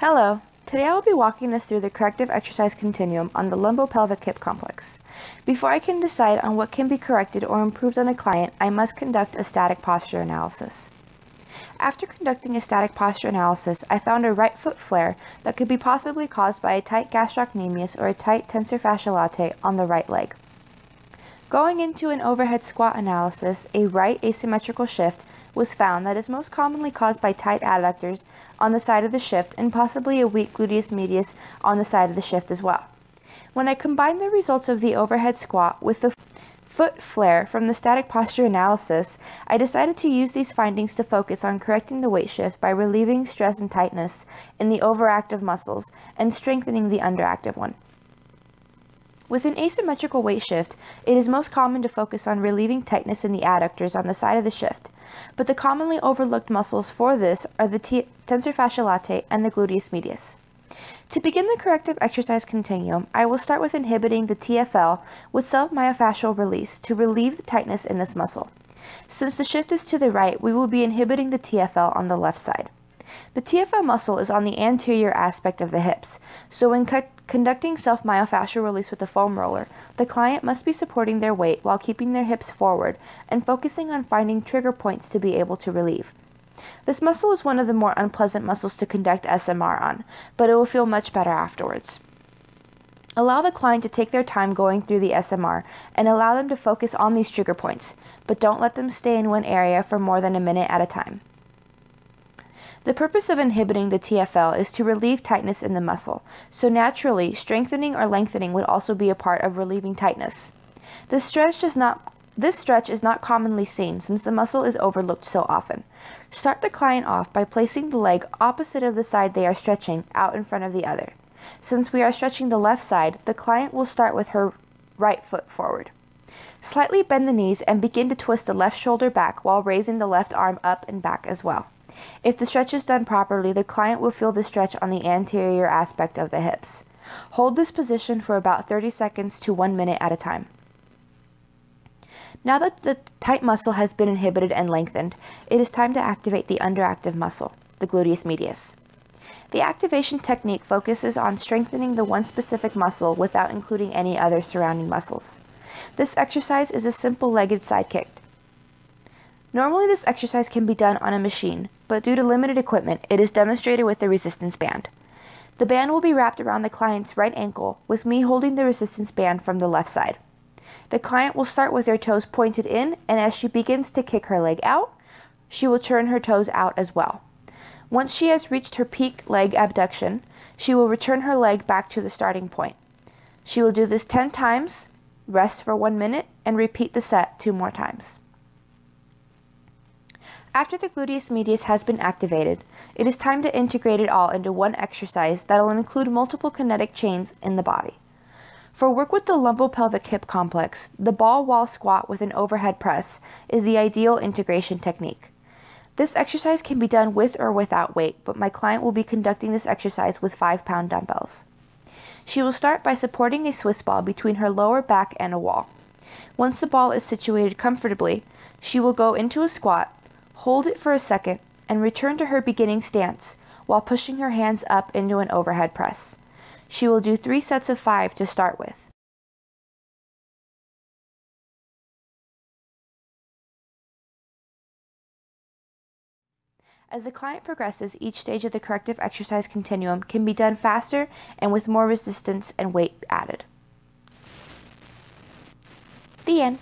Hello, today I will be walking us through the corrective exercise continuum on the lumbopelvic hip complex. Before I can decide on what can be corrected or improved on a client, I must conduct a static posture analysis. After conducting a static posture analysis, I found a right foot flare that could be possibly caused by a tight gastrocnemius or a tight tensor fasciae latae on the right leg. Going into an overhead squat analysis, a right asymmetrical shift was found that is most commonly caused by tight adductors on the side of the shift and possibly a weak gluteus medius on the side of the shift as well. When I combined the results of the overhead squat with the foot flare from the static posture analysis, I decided to use these findings to focus on correcting the weight shift by relieving stress and tightness in the overactive muscles and strengthening the underactive one. With an asymmetrical weight shift, it is most common to focus on relieving tightness in the adductors on the side of the shift, but the commonly overlooked muscles for this are the tensor fasciae latae and the gluteus medius. To begin the corrective exercise continuum, I will start with inhibiting the TFL with self-myofascial release to relieve the tightness in this muscle. Since the shift is to the right, we will be inhibiting the TFL on the left side. The TFL muscle is on the anterior aspect of the hips, so when conducting self-myofascial release with a foam roller, the client must be supporting their weight while keeping their hips forward and focusing on finding trigger points to be able to relieve. This muscle is one of the more unpleasant muscles to conduct SMR on, but it will feel much better afterwards. Allow the client to take their time going through the SMR and allow them to focus on these trigger points, but don't let them stay in one area for more than a minute at a time. The purpose of inhibiting the TFL is to relieve tightness in the muscle, so naturally, strengthening or lengthening would also be a part of relieving tightness. This stretch is not commonly seen since the muscle is overlooked so often. Start the client off by placing the leg opposite of the side they are stretching out in front of the other. Since we are stretching the left side, the client will start with her right foot forward. Slightly bend the knees and begin to twist the left shoulder back while raising the left arm up and back as well. If the stretch is done properly, the client will feel the stretch on the anterior aspect of the hips. Hold this position for about 30 seconds to 1 minute at a time. Now that the tight muscle has been inhibited and lengthened, it is time to activate the underactive muscle, the gluteus medius. The activation technique focuses on strengthening the one specific muscle without including any other surrounding muscles. This exercise is a simple legged side kick. Normally this exercise can be done on a machine, but due to limited equipment, it is demonstrated with the resistance band. The band will be wrapped around the client's right ankle, with me holding the resistance band from the left side. The client will start with their toes pointed in, and as she begins to kick her leg out, she will turn her toes out as well. Once she has reached her peak leg abduction, she will return her leg back to the starting point. She will do this 10 times, rest for 1 minute, and repeat the set 2 more times. After the gluteus medius has been activated, it is time to integrate it all into one exercise that will include multiple kinetic chains in the body. For work with the lumbopelvic hip complex, the ball wall squat with an overhead press is the ideal integration technique. This exercise can be done with or without weight, but my client will be conducting this exercise with 5-pound dumbbells. She will start by supporting a Swiss ball between her lower back and a wall. Once the ball is situated comfortably, she will go into a squat, hold it for a second, and return to her beginning stance while pushing her hands up into an overhead press. She will do 3 sets of 5 to start with. As the client progresses, each stage of the corrective exercise continuum can be done faster and with more resistance and weight added. The end.